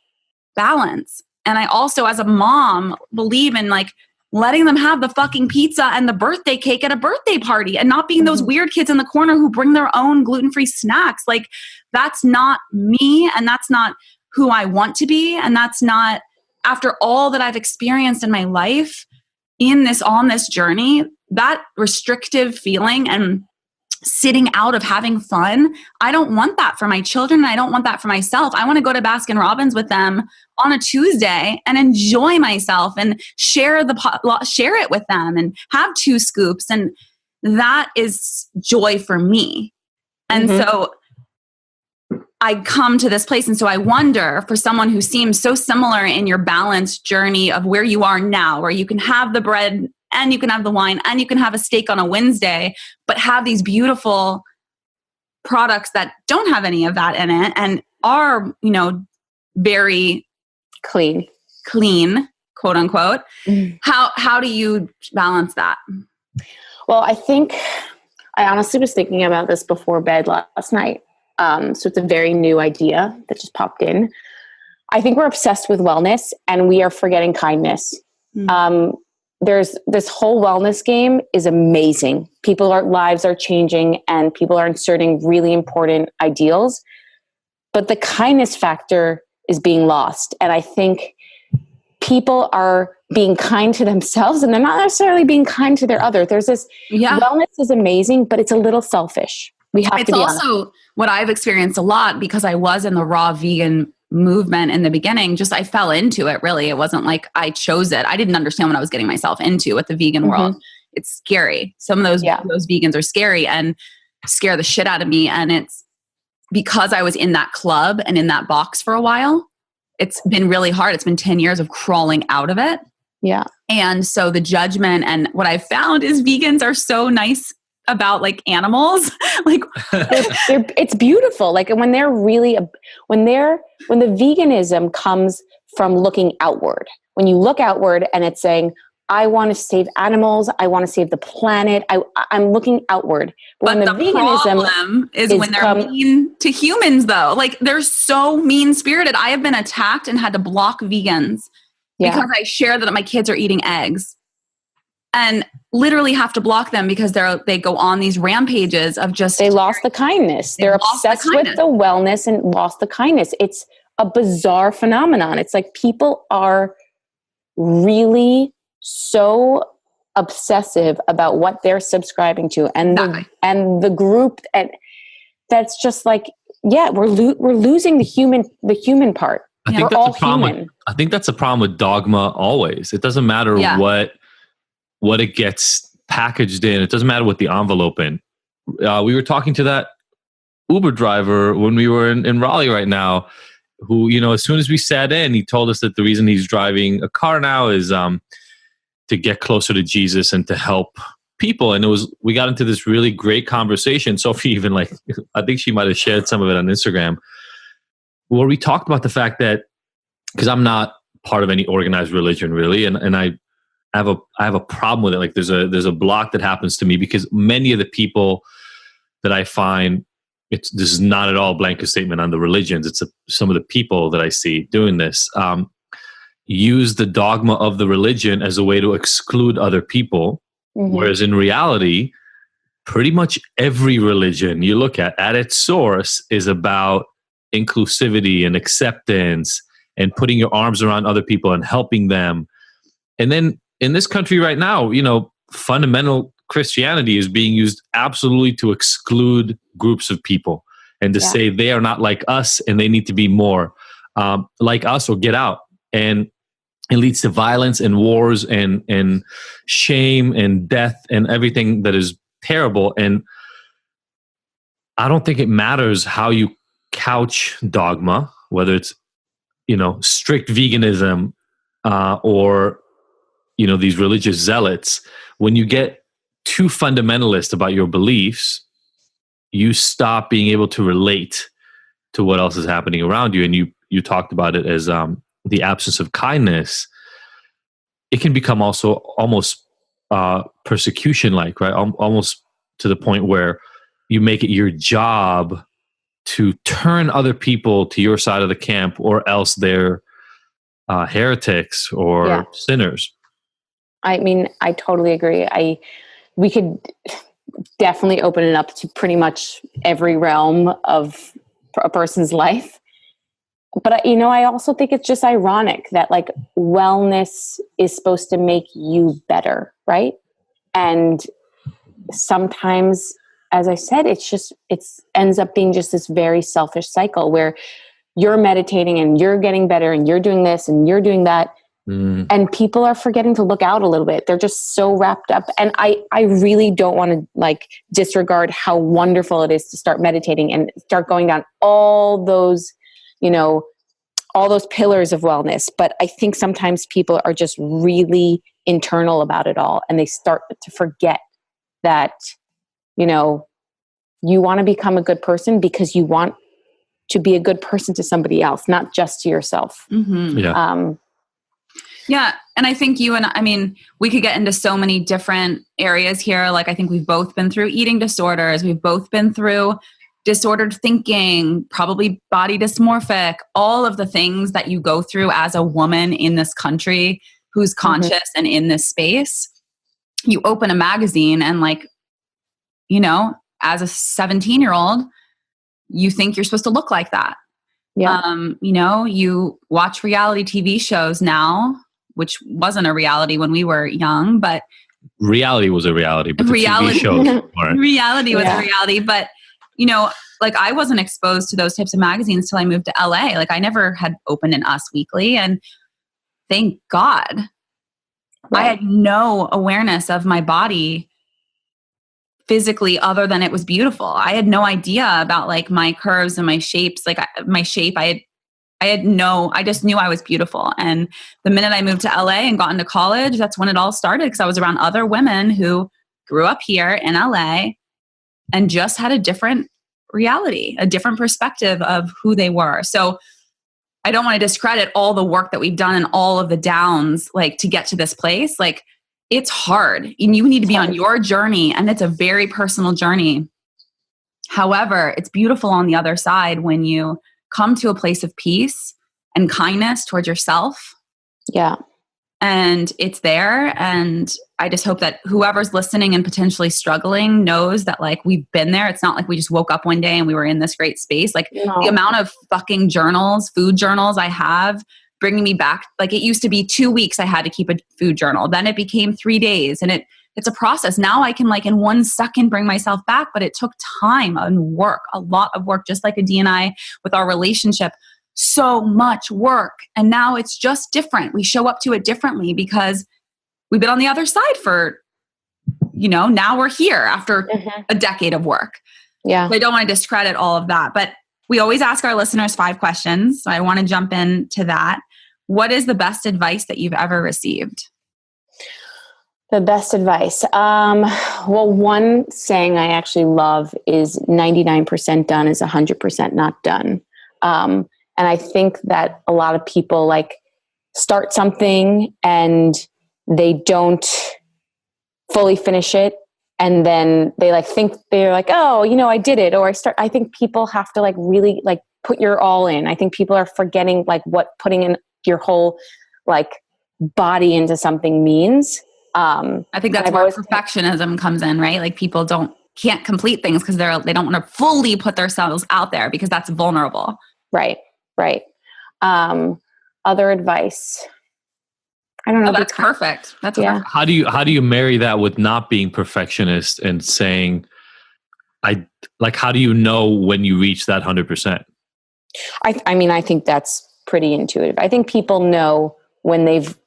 balance. And I also, as a mom, believe in like letting them have the fucking pizza and the birthday cake at a birthday party and not being those weird kids in the corner who bring their own gluten-free snacks. Like that's not me and that's not who I want to be. And that's not, after all that I've experienced in my life on this journey, that restrictive feeling and sitting out of having fun, I don't want that for my children. And I don't want that for myself. I want to go to Baskin Robbins with them on a Tuesday and enjoy myself and share it with them and have 2 scoops. And that is joy for me. And so I come to this place. And so I wonder for someone who seems so similar in your balanced journey of where you are now, where you can have the bread and you can have the wine and you can have a steak on a Wednesday, but have these beautiful products that don't have any of that in it and are, you know, very clean, quote unquote. How do you balance that? Well, I think I honestly was thinking about this before bed last night. So it's a very new idea that just popped in. I think we're obsessed with wellness and we are forgetting kindness. There's this whole wellness game is amazing. Lives are changing and people are inserting really important ideals, but the kindness factor is being lost. And I think people are being kind to themselves and they're not necessarily being kind to their other. There's this wellness is amazing, but it's a little selfish. We have to be honest. It's also what I've experienced a lot because I was in the raw vegan movement in the beginning. Just I fell into it really. It wasn't like I chose it. I didn't understand what I was getting myself into with the vegan world. It's scary. Some of those vegans are scary and scare the shit out of me. And it's because I was in that club and in that box for a while. It's been really hard. It's been 10 years of crawling out of it. Yeah. And so the judgment and what I've found is vegans are so nice about like animals. Like it's beautiful. Like when they're really, when the veganism comes from looking outward, when you look outward and it's saying, I want to save animals. I want to save the planet. I'm looking outward. But the problem is when they're mean to humans though. Like they're so mean spirited. I have been attacked and had to block vegans because I share that my kids are eating eggs. And literally have to block them because they go on these rampages of just... They lost the kindness. They're obsessed with the wellness and lost the kindness. It's a bizarre phenomenon. It's like people are really so obsessive about what they're subscribing to. And the group, and that's just like, we're losing the human part. I think that's a problem. I think that's a problem with dogma always. It doesn't matter what it gets packaged in. It doesn't matter what the envelope in. We were talking to that Uber driver when we were in Raleigh right now, who, you know, as soon as we sat in, he told us that the reason he's driving a car now is to get closer to Jesus and to help people. And we got into this really great conversation. Sophie even I think she might have shared some of it on Instagram, where we talked about the fact that, because I'm not part of any organized religion really, and I have a problem with it. Like there's a block that happens to me because many of the people that I find, this is not at all a blanket statement on the religions. It's some of the people that I see doing this, use the dogma of the religion as a way to exclude other people Whereas in reality, pretty much every religion you look at its source is about inclusivity and acceptance and putting your arms around other people and helping them. And then in this country right now, fundamental Christianity is being used absolutely to exclude groups of people and to say they are not like us and they need to be more like us or get out. And it leads to violence and wars and shame and death and everything that is terrible. And I don't think it matters how you couch dogma, whether it's, strict veganism or, these religious zealots. When you get too fundamentalist about your beliefs, you stop being able to relate to what else is happening around you. And you talked about it as the absence of kindness. It can become also almost persecution-like, right? Almost to the point where you make it your job to turn other people to your side of the camp, or else they're heretics or sinners. I mean, I totally agree. We could definitely open it up to pretty much every realm of a person's life. But, I also think it's just ironic that wellness is supposed to make you better, right? And sometimes, as I said, it ends up being just this very selfish cycle where you're meditating and you're getting better and you're doing this and you're doing that. And people are forgetting to look out a little bit. They're just so wrapped up. And I really don't want to disregard how wonderful it is to start meditating and start going down all those, all those pillars of wellness. But I think sometimes people are just really internal about it all. And they start to forget that, you want to become a good person because you want to be a good person to somebody else, not just to yourself. Yeah. And I think we could get into so many different areas here. I think we've both been through eating disorders. We've both been through disordered thinking, probably body dysmorphic, all of the things that you go through as a woman in this country who's conscious and in this space. You open a magazine and as a 17-year-old, you think you're supposed to look like that. Yeah. You watch reality TV shows now, which wasn't a reality when we were young, but reality was a reality, but the TV shows weren't. Reality was a reality, but I wasn't exposed to those types of magazines till I moved to LA. I never had opened an Us Weekly, and thank God. Right. I had no awareness of my body physically other than it was beautiful. I had no idea about my curves and my shapes, my shape. I just knew I was beautiful. And the minute I moved to LA and got into college, that's when it all started, because I was around other women who grew up here in LA and just had a different reality, a different perspective of who they were. So I don't want to discredit all the work that we've done and all of the downs, to get to this place. It's hard and you need to be on your journey, and it's a very personal journey. However, it's beautiful on the other side when you come to a place of peace and kindness towards yourself. Yeah. And it's there. And I just hope that whoever's listening and potentially struggling knows that we've been there. It's not like we just woke up one day and we were in this great space. The amount of fucking journals, food journals I have bringing me back. It used to be 2 weeks I had to keep a food journal. Then it became 3 days, and it's a process. Now I can in 1 second bring myself back, but it took time and work, a lot of work, just like Adi and I with our relationship. So much work. And now it's just different. We show up to it differently because we've been on the other side for, now we're here after a decade of work. Yeah. So I don't want to discredit all of that, but we always ask our listeners 5 questions. So I want to jump into that. What is the best advice that you've ever received? The best advice. Well, one saying I actually love is 99% done is 100% not done. And I think that a lot of people start something and they don't fully finish it. And then they think they're oh, I did it. Or I think people have to really put your all in. I think people are forgetting what putting in your whole body into something means. I think that's where perfectionism comes in, right? Like people can't complete things because they don't want to fully put themselves out there because that's vulnerable. Right. Other advice. I don't know. Oh, that's perfect. That's perfect. How do you marry that with not being perfectionist and saying, how do you know when you reach that 100%? I mean, I think that's pretty intuitive. I think people know when they've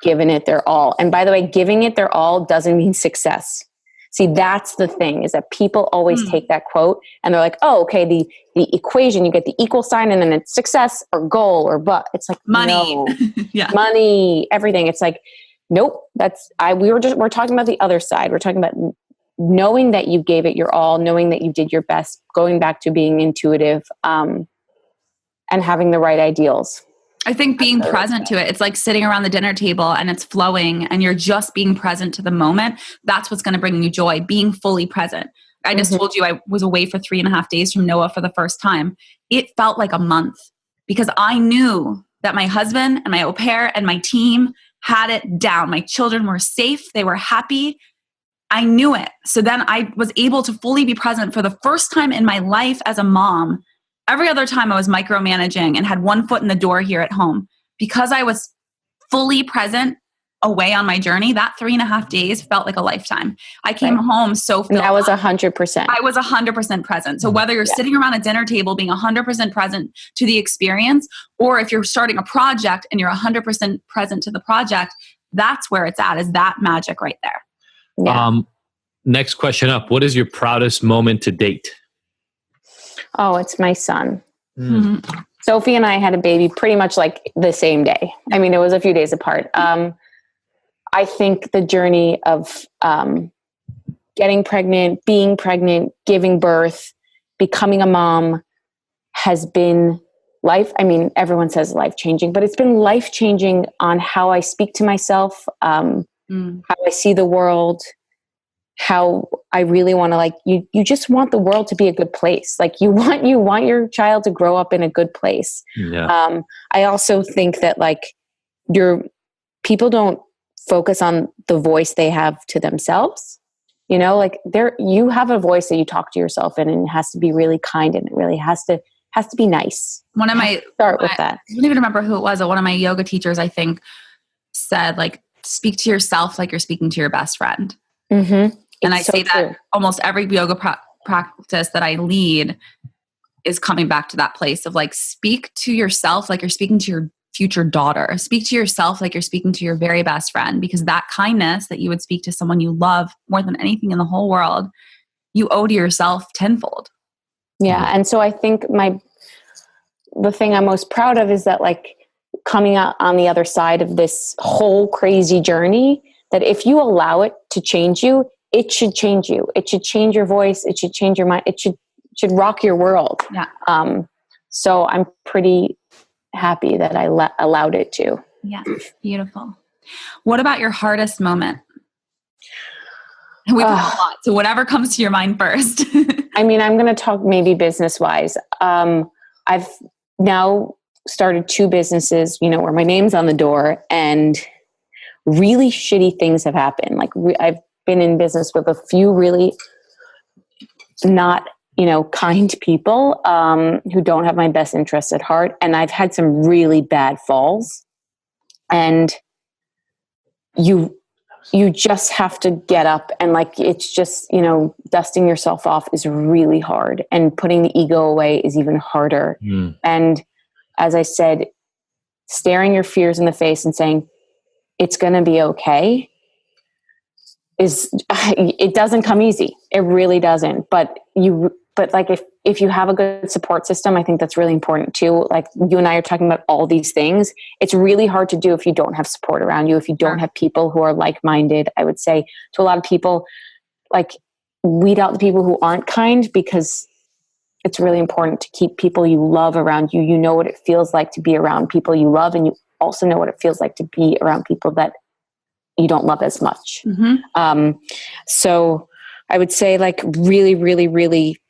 given it their all. And by the way, giving it their all doesn't mean success. See, that's the thing, is that people always take that quote and they're like, oh, okay, the equation, you get the equal sign and then it's success or goal or but. It's like money. No. Yeah. Money, everything. It's like, nope, we're talking about the other side. We're talking about knowing that you gave it your all, knowing that you did your best, going back to being intuitive, and having the right ideals. I think being present to it, it's like sitting around the dinner table and it's flowing and you're just being present to the moment. That's what's going to bring you joy, being fully present. I just told you I was away for 3.5 days from Noah for the first time. It felt like a month because I knew that my husband and my au pair and my team had it down. My children were safe. They were happy. I knew it. So then I was able to fully be present for the first time in my life as a mom. Every other time I was micromanaging and had one foot in the door here at home. Because I was fully present away on my journey, that 3.5 days felt like a lifetime. I came home so filled. That was 100%. I was 100% present. So whether you're sitting around a dinner table being 100% present to the experience, or if you're starting a project and you're 100% present to the project, that's where it's at, is that magic right there. Yeah. Next question up. What is your proudest moment to date? Oh, it's my son. Sophie and I had a baby pretty much like the same day. I mean, it was a few days apart. I think the journey of getting pregnant, being pregnant, giving birth, becoming a mom has been everyone says life-changing, but it's been life-changing on how I speak to myself, how I see the world, how I really want to you just want the world to be a good place. Like you want your child to grow up in a good place. Yeah. I also think that people don't focus on the voice they have to themselves. You have a voice that you talk to yourself in, and it has to be really kind, and it really has to be nice. Start with that. I don't even remember who it was. One of my yoga teachers, I think, said speak to yourself like you're speaking to your best friend. Mm-hmm. And I say that almost every yoga practice that I lead is coming back to that place of speak to yourself like you're speaking to your future daughter. Speak to yourself like you're speaking to your very best friend, because that kindness that you would speak to someone you love more than anything in the whole world, you owe to yourself tenfold. Yeah. And so I think the thing I'm most proud of is that coming out on the other side of this whole crazy journey, that if you allow it to change you, it should change you. It should change your voice. It should change your mind. It should rock your world. Yeah. So I'm pretty happy that I allowed it to. Yeah. Beautiful. What about your hardest moment? We've had a lot. So whatever comes to your mind first. I mean, I'm going to talk maybe business-wise. I've now started 2 businesses, where my name's on the door, and really shitty things have happened. I've been in business with a few really not, kind people who don't have my best interests at heart. And I've had some really bad falls. And you just have to get up, and it's just, dusting yourself off is really hard, and putting the ego away is even harder. And as I said, staring your fears in the face and saying, it's going to be okay, it doesn't come easy. It really doesn't. But if you have a good support system, I think that's really important too. You and I are talking about all these things. It's really hard to do if you don't have support around you, if you don't have people who are like-minded. I would say to a lot of people, weed out the people who aren't kind, because it's really important to keep people you love around you. You know what it feels like to be around people you love, and you also know what it feels like to be around people that you don't love as much. So I would say really, really, really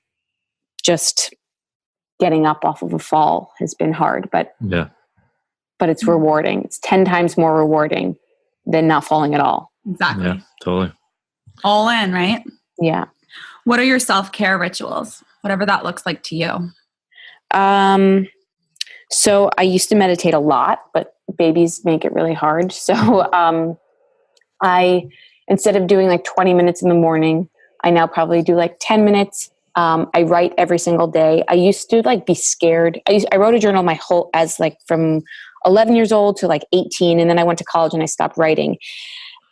just getting up off of a fall has been hard, but it's rewarding. It's 10 times more rewarding than not falling at all. Exactly. Yeah, totally. All in, right? Yeah. What are your self-care rituals? Whatever that looks like to you. So I used to meditate a lot, but babies make it really hard. So I, instead of doing like 20 minutes in the morning, I now probably do like 10 minutes. I write every single day. I used to like be scared. I wrote a journal as like from 11 years old to like 18. And then I went to college and I stopped writing.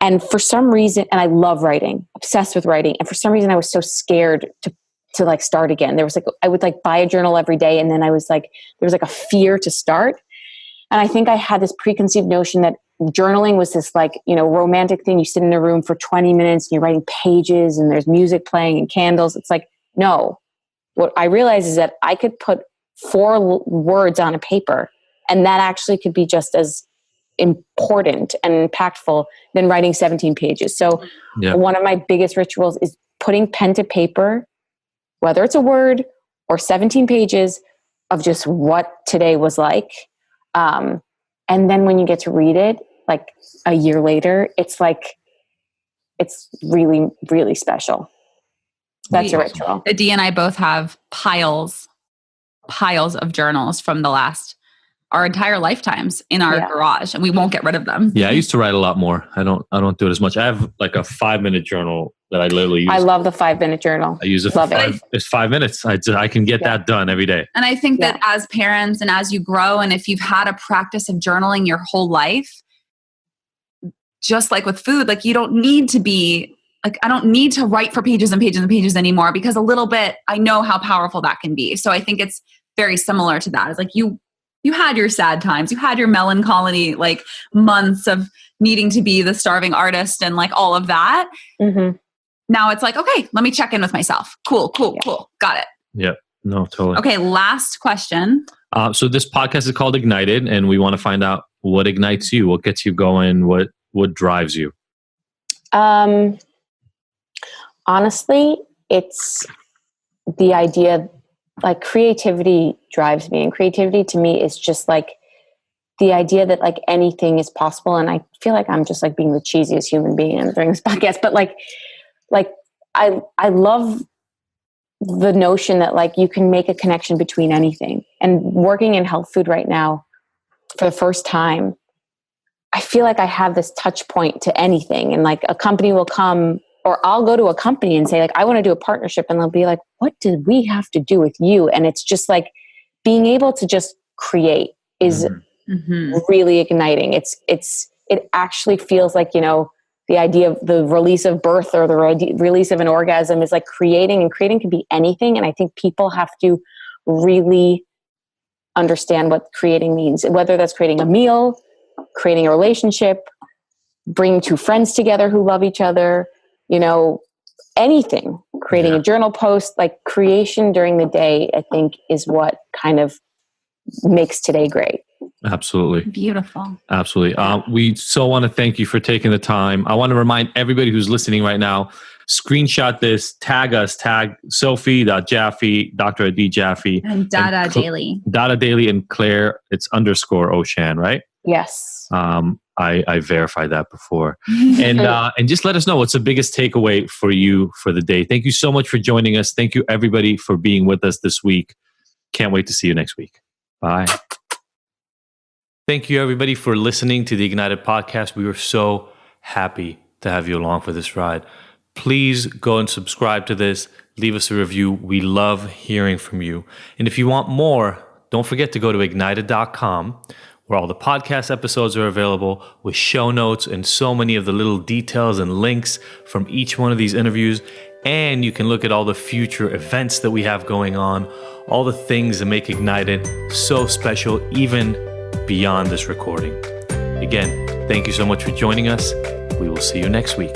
And for some reason, and I love writing, obsessed with writing. And for some reason I was so scared to like start again. There was like, I would like buy a journal every day. And then I was like, there was like a fear to start. And I think I had this preconceived notion that journaling was this like, romantic thing. You sit in a room for 20 minutes and you're writing pages and there's music playing and candles. It's like, no. What I realized is that I could put 4 words on a paper and that actually could be just as important and impactful than writing 17 pages. So one of my biggest rituals is putting pen to paper, whether it's a word or 17 pages of just what today was like. And then when you get to read it, like a year later, it's really, really special. That's a ritual. Adi and I both have piles of journals from our entire lifetimes in our garage, and we won't get rid of them. Yeah, I used to write a lot more. I don't do it as much. I have like a 5-minute journal that I literally use. I love the 5-minute journal. I use it it's 5 minutes. I can get that done every day. And I think that as parents and as you grow, and if you've had a practice of journaling your whole life, just like with food, like you don't need to be like, I don't need to write for pages and pages and pages anymore, because a little bit, I know how powerful that can be. So I think it's very similar to that. It's like you had your sad times, you had your melancholy, like months of needing to be the starving artist and like all of that. Mm-hmm. Now it's like, okay, let me check in with myself. Cool. Got it. Yeah, no, totally. Okay, last question. So this podcast is called Ignited, and we want to find out what ignites you, what gets you going, what drives you. Honestly, it's the idea, like creativity drives me, and creativity to me is just like the idea that like anything is possible. And I feel like I'm just like being the cheesiest human being during this podcast, but like I love the notion that like you can make a connection between anything. And working in health food right now for the first time, I feel like I have this touch point to anything. And like a company will come, or I'll go to a company and say like, I want to do a partnership, and they'll be like, what do we have to do with you? And it's just like being able to just create is really igniting. It actually feels like, the idea of the release of birth or the release of an orgasm is like creating, and creating can be anything. And I think people have to really understand what creating means, whether that's creating a meal, creating a relationship, bringing 2 friends together who love each other, anything, creating a journal post, like creation during the day, I think is what kind of makes today great. Absolutely. Beautiful. Absolutely. We so want to thank you for taking the time. I want to remind everybody who's listening right now, screenshot this, tag us, tag Sophie.Jaffe, Dr. Adi Jaffe. And DADA Daily. DADA Daily and Claire, it's _Olshan, right? Yes. I verified that before. And just let us know what's the biggest takeaway for you for the day. Thank you so much for joining us. Thank you everybody for being with us this week. Can't wait to see you next week. Bye. Thank you everybody for listening to the Ignited podcast. We were so happy to have you along for this ride. Please go and subscribe to this. Leave us a review. We love hearing from you. And if you want more, don't forget to go to ignited.com, where all the podcast episodes are available with show notes and so many of the little details and links from each one of these interviews. And you can look at all the future events that we have going on, all the things that make Ignited so special, even beyond this recording. Again, thank you so much for joining us. We will see you next week.